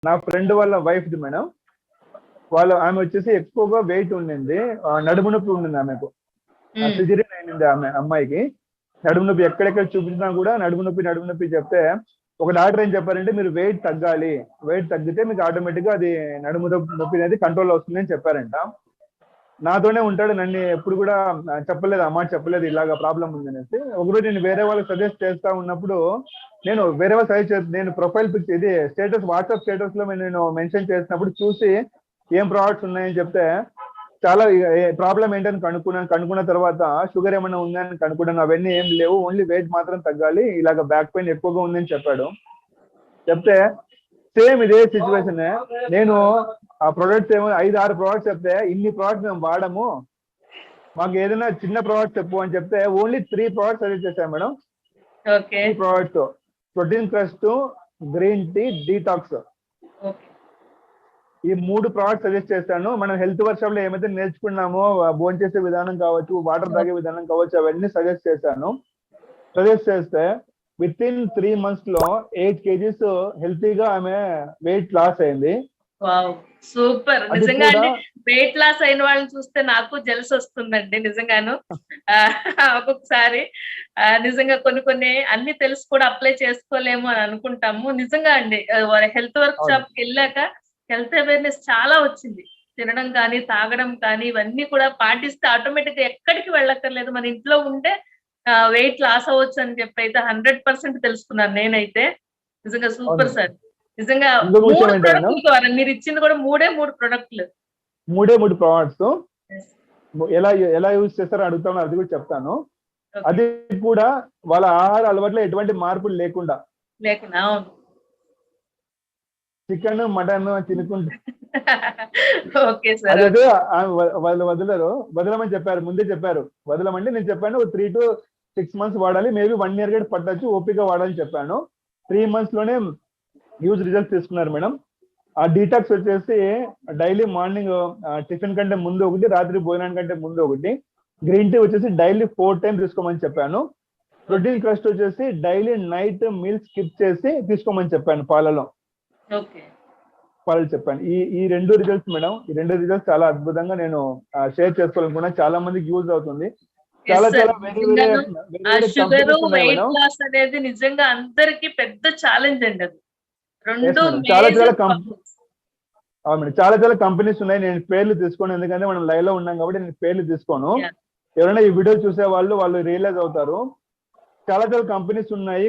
నా ఫ్రెండ్ వాళ్ళ వైఫ్ది మేడం. ఆమె వచ్చేసి ఎక్కువగా వెయిట్ ఉండింది, నడుము నొప్పి ఉండింది ఆమెకు. సిజరీన్ అయింది అమ్మాయికి. నడుము నొప్పి ఎక్కడెక్కడ చూపించినా కూడా నడుము నొప్పి చెప్తే ఒక డాక్టర్ ఏం చెప్పారంటే మీరు వెయిట్ తగ్గాలి, వెయిట్ తగ్గితే మీకు ఆటోమేటిక్ గా అది నడుము నొప్పి అనేది కంట్రోల్ వస్తుంది అని చెప్పారంట. నాతోనే ఉంటాడు, నన్ను ఎప్పుడు కూడా చెప్పలేదు, అమ్మ చెప్పలేదు ఇలాగ ప్రాబ్లం ఉంది అనేసి. ఒకరోజు నేను వేరే వాళ్ళకి సజెస్ట్ చేస్తా ఉన్నప్పుడు నేను వేరే వాళ్ళు సజెస్ట్ నేను ప్రొఫైల్ పిక్చర్ ఇది స్టేటస్ వాట్సాప్ స్టేటస్ లో నేను మెన్షన్ చేసినప్పుడు చూసి ఏం ప్రోడక్ట్స్ ఉన్నాయని చెప్తే చాలా ప్రాబ్లం ఏంటని కనుక్కున్న తర్వాత షుగర్ ఏమైనా ఉందని కనుక్కున్నాను. అవన్నీ ఏం లేవు, ఓన్లీ వెయిట్ మాత్రం తగ్గాలి, ఇలాగ బ్యాక్ పెయిన్ ఎక్కువగా ఉందని చెప్పాడు. చెప్తే సేమ్ ఇదే సిచ్యువేషన్. నేను ఆ ప్రొడక్ట్స్ ఏమో 5-6 ప్రోడక్ట్స్ చెప్తే ఇన్ని ప్రోడక్ట్స్ మేము వాడము, మాకు ఏదైనా చిన్న ప్రోడక్ట్ చెప్పు అని చెప్తే ఓన్లీ 3 ప్రోడక్ట్స్ సజెస్ట్ చేశాను madam. 3 products: protein crust, green tea, detox. ఈ 3 ప్రోడక్ట్స్ సజెస్ట్ చేస్తాను. మనం హెల్త్ వర్క్షాప్ లో ఏమైతే నేర్చుకున్నామో భోజనం చేసే విధానం కావచ్చు, వాటర్ తాగే విధానం కావచ్చు, అవన్నీ సజెస్ట్ చేశాను. సజెస్ట్ చేస్తే విత్ ఇన్ 3 months లో 8 kgs హెల్తీగా ఆమె వెయిట్ లాస్ అయింది. సూపర్. నిజంగా అండి, వెయిట్ లాస్ అయిన వాళ్ళని చూస్తే నాకు జెలస్ వస్తుందండి నిజంగాను. ఒక్కొక్కసారి నిజంగా కొన్ని అన్ని తెలిసి కూడా అప్లై చేసుకోలేము అని అనుకుంటాము. నిజంగా అండి, హెల్త్ వర్క్ షాప్ కి వెళ్ళాక హెల్త్ అవేర్నెస్ చాలా వచ్చింది. తినడం కానీ తాగడం కానీ ఇవన్నీ కూడా పాటిస్తే ఆటోమేటిక్ గా ఎక్కడికి వెళ్ళక్కర్లేదు, మన ఇంట్లో ఉంటే వెయిట్ లాస్ అవ్వచ్చు అని చెప్పి అయితే 100% తెలుసుకున్నాను నేనైతే. నిజంగా సూపర్ సార్. నిజంగా 3 ప్రొడక్ట్లు ద్వారా మీరు ఇచ్చింది కూడా 3 ప్రొడక్ట్లు. 3 ప్రోడక్ట్స్ ఎలా యూజ్ చేస్తారో అడుగుతాను, అది కూడా చెప్తాను. అది కూడా వాళ్ళ ఆహార అలవాట్లో ఎటువంటి మార్పులు లేకుండా చికెన్ మటన్ తినుకుంటే అదే వాళ్ళు వదలమని చెప్పారు, ముందే చెప్పారు వదలమంటే. నేను చెప్పాను 3 to 6 months వాడాలి, మేబీ 1 year కూడా పట్టచ్చు, ఓపిక వాడాలని చెప్పాను. 3 months లోనే హ్యూజ్ రిజల్ట్స్ తీసుకున్నారు మేడం. ఆ డీటాక్స్ వచ్చేసి డైలీ మార్నింగ్ టిఫిన్ కంటే ముందు ఒకటి, రాత్రి భోజనానికంటే ముందు ఒకటి. గ్రీన్ టీ వచ్చేసి డైలీ 4 times తీసుకోమని చెప్పాను. ప్రోటీన్ క్రస్ట్ వచ్చేసి డైలీ నైట్ మీల్ స్కిప్ చేసి తీసుకోమని చెప్పాను పాలలో చెప్పాను. ఈ 2 రిజల్ట్స్ మేడం, ఈ 2 రిజల్ట్స్ చాలా అద్భుతంగా నేను షేర్ చేసుకోవాలనుకున్నా. చాలా మందికి యూజ్ అవుతుంది. చాలా షుగర్ వెయిట్ లాస్ అనేది నిజంగా అందరికి పెద్ద ఛాలెంజ్ అండి. అది చాలా కంపెనీస్ ఉన్నాయి. నేను పేర్లు తీసుకోను, ఎందుకంటే మనం లైవ్ లో ఉన్నాం కాబట్టి నేను పేర్లు తీసుకోను. ఎవరైనా ఈ వీడియో చూసే వాళ్ళు రియలైజ్ అవుతారు. చాలా కంపెనీస్ ఉన్నాయి.